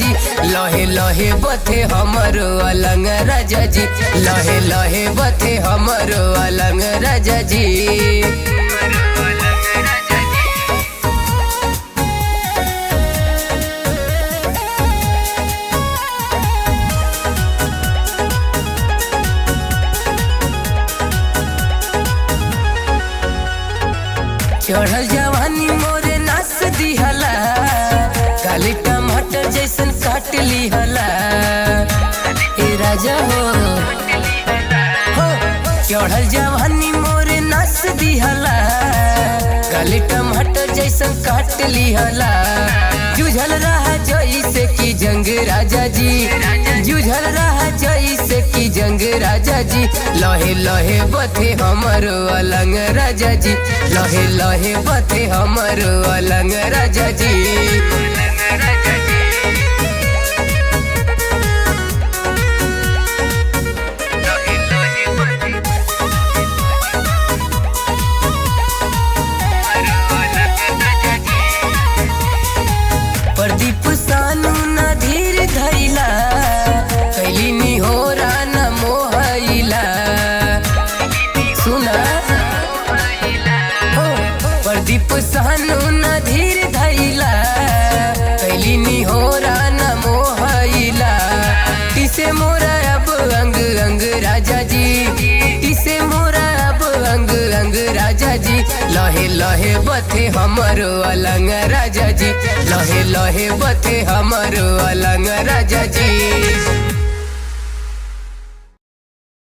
जी, लहे लहे बथे हमरो अलंग राजा जी, लहे लहे बथे हमरो अलंग राजा जी। चढ़ल जवानी मोरे नास दिहला, काली टमाटर जैसन काट लिहला ए राजा हो। चढ़ल जवानी मोरे नास दिहला, काली टमाटर जैसन काट लिहला। जुझल रहा जैसे की जंग राजा जी, जुझल रहा जैसे की जंग राजा जी, लहे लहे बथे हमरो अलंग राजा जी, लहे लहे बथे हमरो अलंग राजा जी। प्रदीप सानू ना धीर धैला, कैली निहोरा न मोहैला। सुना हो प्रदीप सानू ना धीर धैला, कैली निहोरा न मोहैला। तिसे मोरा अब अंग अंग राजा जी, तिसे मोरा अब अंग अंग राजा जी, लहे लहे बथे हमरो अलंग राजा जी, लहे लहे बथे हमरो अलंग राजा जी।